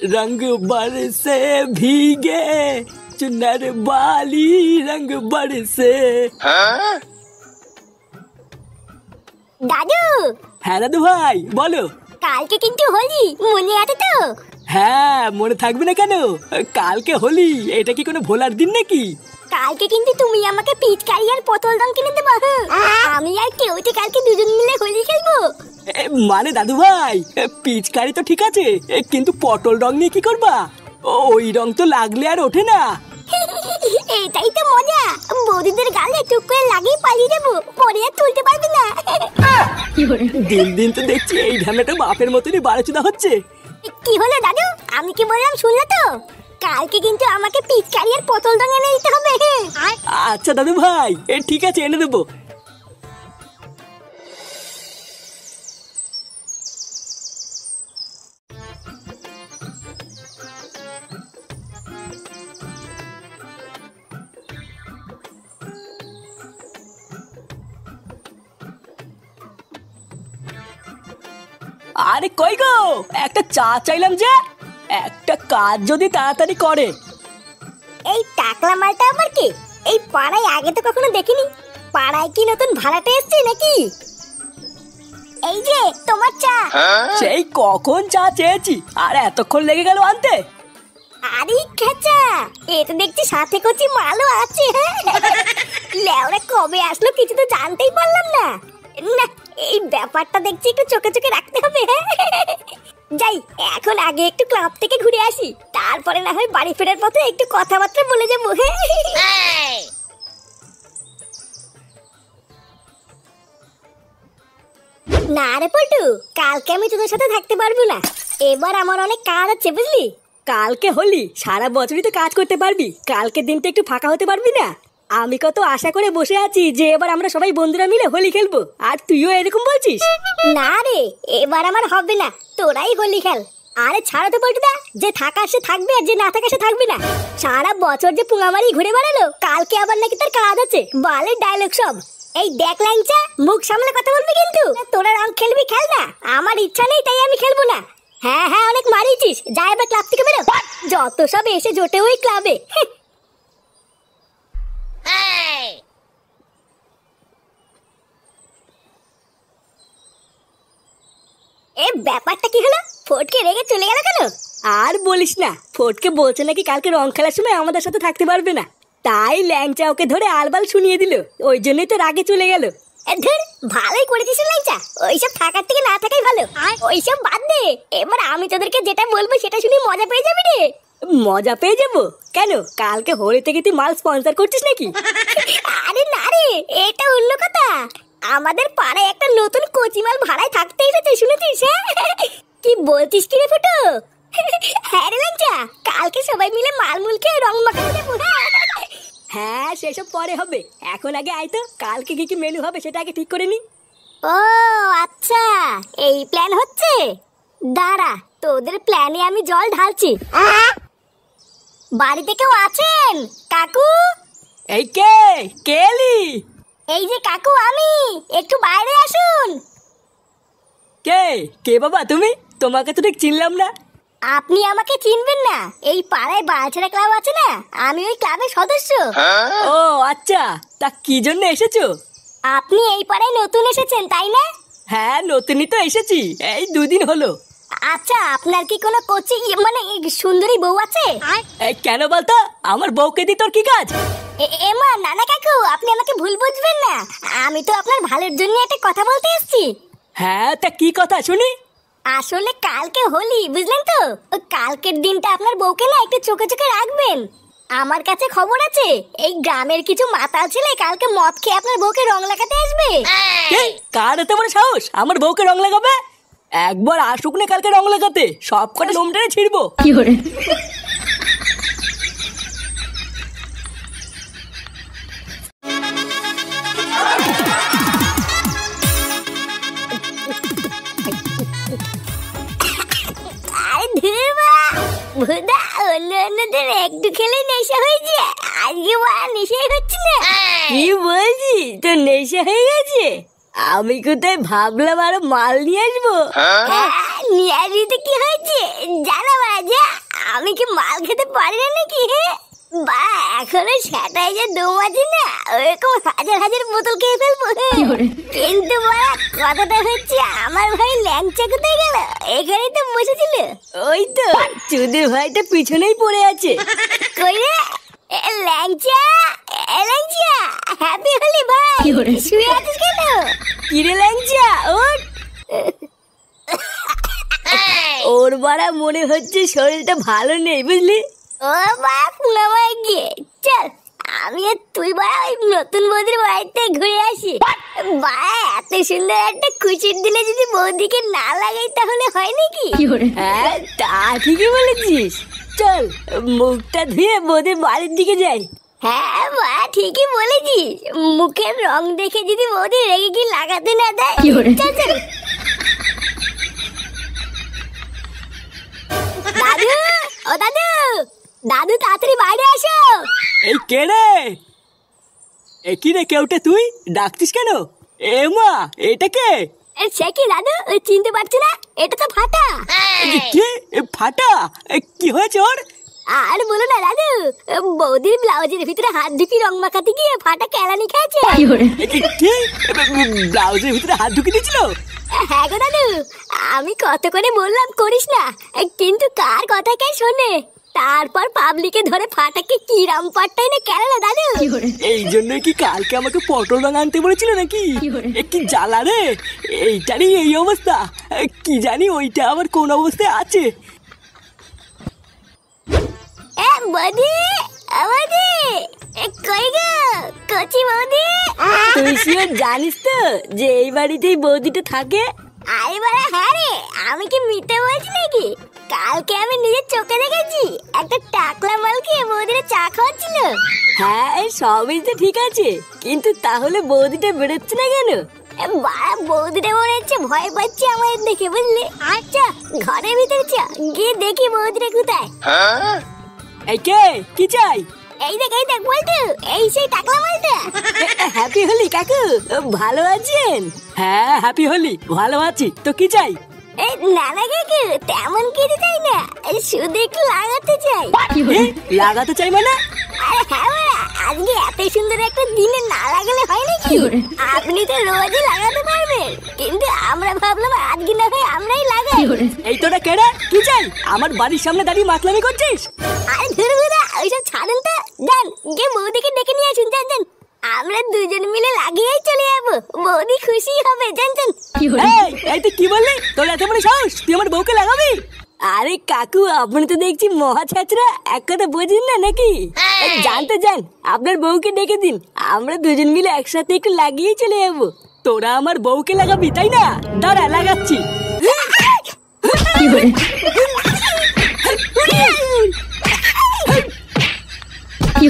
रंग बरसे भीगे चुनर बाली रंग बरसे। দাদু। হ্যাঁ দাদু ভাই বলো। কালকে কিন্তু হোলি, মনে আছে তো? হ্যাঁ মনে থাকবে না কেন, কালকে হোলি, এটা কি কোনো ভোলার দিন নাকি? কালকে কিন্তু তুমি আমাকে পিচকারি আর পটল রং কিনে দেবো। আমি আর কেউতে কালকে দুজন মিলে হোলি খেলবো। মানে দাদু ভাই পিচকারি তো ঠিক আছে, কিন্তু পটল রং নিয়ে কি করবা? ওই রং তো লাগলে আর ওঠে না। এটাই তো মজা, বৌদিদের গালে টুক করে লাগিয়ে পালিয়ে যাবো, পরে আর তুলতে পারবি না। দিন দিন তো দেখছি এই ঢামেটা বাপের মতনই বাড়াচুদা হচ্ছে। কি হলো দাদু, আমি কি বললাম শুনলে তো? কালকে কিন্তু আমাকে পিচকারি আর পটল রং এনে দিতে হবে। আচ্ছা দাদু ভাই ঠিক আছে এনে দেবো। আরে কই গো, একটা চা চাইলাম যে, একটা কাজ যদি তাড়াতাড়ি করে। এই টাকলা মালটা আবার কি? এই পাড়ায় আগে তো কখনো দেখিনি। পাড়ায় কি নতুন ভাড়াটে এসেছে নাকি? এই যে তোমার চা। সেই কখন চা চেয়েছি আর এতক্ষণ লেগে গেল আনতে। আরে খেচা, এটা দেখছি সাথে কচি মালও আছে। লেওরা কবে আসলো কিছু তো জানতেই পারলাম না। না এই ব্যাপারটা দেখছি একটু চোখে চোখে রাখতে হবে। যাই এখন আগে একটু ক্লাব থেকে ঘুরে আসি, তারপরে না হয় বাড়ি ফেরার পথে একটু কথাবার্তা বলে যাবো। না রে পল্টু, কালকে আমি তোদের সাথে থাকতে পারবো না। এবার আমার অনেক কাজ আছে বুঝলি। কালকে হোলি, সারা বছরই তো কাজ করতে পারবি, কালকে দিনটা একটু ফাঁকা হতে পারবি না? আমি কত আশা করে বসে আছি যে এবার আমরা সবাই বন্ধুরা মিলে হোলি খেলবো, আর তুইও এরকম বলছিস? না রে, এবার আমার হবে না, তোরাই হোলি খেল। আরে ছাড়ো তো পল্টুদা, যে থাকা সে থাকবে আর যে না থাকা সে থাকবে না। সারা বছর যে পুঙামারি ঘুরে বেড়ালো, কালকে আবার নাকি তার কাজ আছে, বালের ডায়লগ সব। এই দেখ ল্যাংচা, মুখ সামলে কথা বলবি কিন্তু। তোরা রং খেলবি খেল না, আমার ইচ্ছা নেই তাই আমি খেলবো না। হ্যাঁ হ্যাঁ অনেক মারিয়েছিস, যা এবার ক্লাব থেকে বেরো। যত সব এসে জোটে ওই ক্লাবে। এ ব্যাপারটা কি হলো? ফটকে রেগে চলে গেল কেন? আর বলিস না, ফটকে বলছে নাকি কালকে রং খেলার সময় আমাদের সাথে থাকতে পারবে না, তাই ল্যাংচা ওকে ধরে আলবাল শুনিয়ে দিল, ওই জন্যই তো রাগে চলে গেল। ধর ভালোই করেছিস ল্যাংচা, ওইসব থাকার থেকে না থাকাই ভালো। ওইসব বাদ দে, এবার আমি তোদেরকে যেটা বলবো সেটা শুনে মজা পেয়ে যাবি রে। মজা পেয়ে যাবো কেন? কালকে হোলি থেকে তুই মাল স্পন্সর করছিস নাকি? আরে না রে, এটা অন্য কথা। আমাদের পাড়ায় একটা নতুন কচিমাল ভাড়ায় থাকতে এসেছে, শুনেছিস? কি বলছিস কি রে ফুটো? হ্যাঁ রে ল্যাংচা, কালকে সবাই মিলে মালমুল খেয়ে রং মাখাতে যাবো। হ্যাঁ সেসব পরে হবে, এখন আগে আয় তো, কালকে কি কি মেনু হবে সেটা আগে ঠিক করে নি। ও আচ্ছা, এই প্ল্যান হচ্ছে। দাঁড়া, তোদের প্ল্যানে আমি জল ঢালছি। বাড়িতে কেউ আছেন কাকু? এই কে কেলি? এই যে কাকু আমি, একটু বাইরে আসুন। কে কে বাবা তুমি? তোমাকে তো ঠিক চিনলাম না। আপনি আমাকে চিনবেন না? এই পাড়ায় বালছেড়া ক্লাব আছে না, আমি ওই ক্লাবের সদস্য। ও আচ্ছা, তা কি জন্য এসেছো? আপনি এই পাড়ায় নতুন এসেছেন তাই না? হ্যাঁ নতুনই তো এসেছি, এই 2 দিন হলো। আচ্ছা, আপনার কি কোনো কোচি মানে সুন্দরী বউ আছে? কেন বলতো, আমার বউকে দি তোর কি কাজ? এমা নানা কাকু, আপনি আমাকে ভুল বুঝবেন না, আমি তো আপনার ভালোর জন্য একটা কথা বলতে এসেছি। হ্যাঁ তা কি কথা শুনি? আসলে কালকে হোলি বুঝলেন তো, কালকের দিনটা আপনার বউকে না একটু চোখে চোখে রাখবেন। আমার কাছে খবর আছে, এই গ্রামের কিছু মাতাল ছেলে কালকে মদ খেয়ে আপনার বউকে রং লাগাতে আসবে। কার এত বড় সাহস আমার বউকে রং লাগাবে? একবার আসুক না কালকে রং লাগাতে, সব কটা লোম টেনে ছিড়বো। কি করে? ভুদা, অন্যদের একটু খেলে নেশা হয়েছে, আজকে নেশাই হচ্ছে না। কি বলছি, তোর নেশা হয়ে গেছে? আমি কোথায় ভাবলাম আরো মাল নিয়ে আসবো। নিয়ে আসিতে কি হয়েছে জানা বাজা? আমি কি মাল খেতে পারি না নাকি? বা এখনো সেটাই যে দম আছে না, ওরকম হাজার হাজার বোতল খেয়ে ফেলবো। কিন্তু বাড়া কথাটা হচ্ছে আমার ভাই ল্যাংচা কোথায় গেল? এখানেই তো বসেছিল। ওই তো চুদির ভাইটা পিছনেই পড়ে আছে। কই রে ল্যাংচা? ল্যাংচা হ্যাপি হলি ভাই, শুয়ে আছিস কেন? কিরে ল্যাংচা ওঠ। ওর বাড়া মনে হচ্ছে শরীরটা ভালো নেই বুঝলি। ও বাপ নামাই গিয়ে চল, আমি আর তুই বাড়া ওই নতুন বৌদির বাড়িতে ঘুরে আসি। বাড়া এত সুন্দর একটা খুশির দিনে যদি বৌদিকে না লাগাই তাহলে হয় নাকি? হ্যাঁ তা ঠিকই বলেছিস, চল মুখটা ধুয়ে বৌদির বাড়ির দিকে যাই। হ্যাঁ বা ঠিকই বলেছিস, মুখের রং দেখে যদি বৌদি রেগে কি লাগাতে না দেয়। চল চল। দাদু, ও দাদু, দাদু তাড়াতাড়ি বাইরে আসো। এই কে রে? কি রে কেউটা তুই ডাকছিস কেন? এ মা এটা কে? সে কি দাদু চিনতে পারছি না? এটা তো ফাটা। কে ফাটা? কি হয়েছে ওর? আর বলো না দাদু, বৌদির ব্লাউজের ভিতরে হাত ঢুকি রং মাখাতে গিয়ে ফাটা কেলানি খেয়েছে। কি ব্লাউজের ভিতরে হাত ঢুকিয়ে দিয়েছিল? হ্যাঁ গো দাদু, আমি কত করে বললাম করিস না, কিন্তু কার কথা কে শোনে? তারপর পাবলিকে ধরে ফাটাকে কি রাম পাট্টাই না কেন দাদু। এই জন্যই কি কালকে আমাকে পটল রং আনতে বলেছিল নাকি? কি জ্বালা রে, এইটারই এই অবস্থা। কি জানি ওইটা আবার কোন অবস্থায় আছে। এ বৌদি, বৌদি, কই গো কচি বৌদি? তুই শিওর জানিস তো যে এই বাড়িতেই বৌদিটা থাকে? আরে বাড়া হ্যাঁ রে, আমি কি মিথ্যে বলছি নাকি? কালকে আমি নিজের চোখে দেখেছি একটা টাকলা মালকে বৌদিরা চা খাওয়াচ্ছিল। হ্যাঁ এই সবই তো ঠিক আছে, কিন্তু তাহলে বৌদিটা বেরোচ্ছে না কেন? বাড়া বৌদিটা মনে হচ্ছে ভয় পাচ্ছে আমাদের দেখে বুঝলি। আচ্ছা ঘরের ভিতরে চ, গিয়ে দেখি বৌদিটা কোথায়। এই কে কি চাই? এই দেখ বলতো, এই সেই টাকলা মালটা। হ্যাপি হলি কাকু, ভালো আছেন? হ্যাঁ হ্যাপি হলি, ভালো আছি। তো কি চাই? এই নানা কাকু তেমন কিছু চাই না, শুধু একটু লাগাতে চাই। লাগাতে চাই মানে? আরে হ্যাঁ বাড়া, আজকে এত সুন্দর একটা দিনে না লাগালে হয় নাকি? আপনি তো রোজই লাগাতে পারবেন, কিন্তু আমরা ভাবলাম আজকে না হয় আমরাই লাগাই। এই তোরা কেডা কি চাই? আমার বাড়ির সামনে দাঁড়িয়ে মাতলামি করছিস? আরে ধরুদা ওইসব ছাড়েন তো, যান গিয়ে বৌদিকে ডেকে নিয়ে আসুন। যান যান, আমরা দুজন মিলে লাগিয়েই চলে যাবো, বৌদি খুশি হবে। যান যান। এই তুই কি বললি? তোর এত বড় সাহস, তুই আমার বউকে লাগাবি? আরে কাকু আপনি তো দেখছি মহা ছাত্রা, এক কথা বোঝেন না নাকি? জানতে যান, আপনার বউকে ডেকে দিন, আমরা দুজন মিলে একসাথে একটু লাগিয়েই চলে যাবো। তোরা আমার বউকে লাগাবি তাই না? দাঁড়া লাগাচ্ছি। কি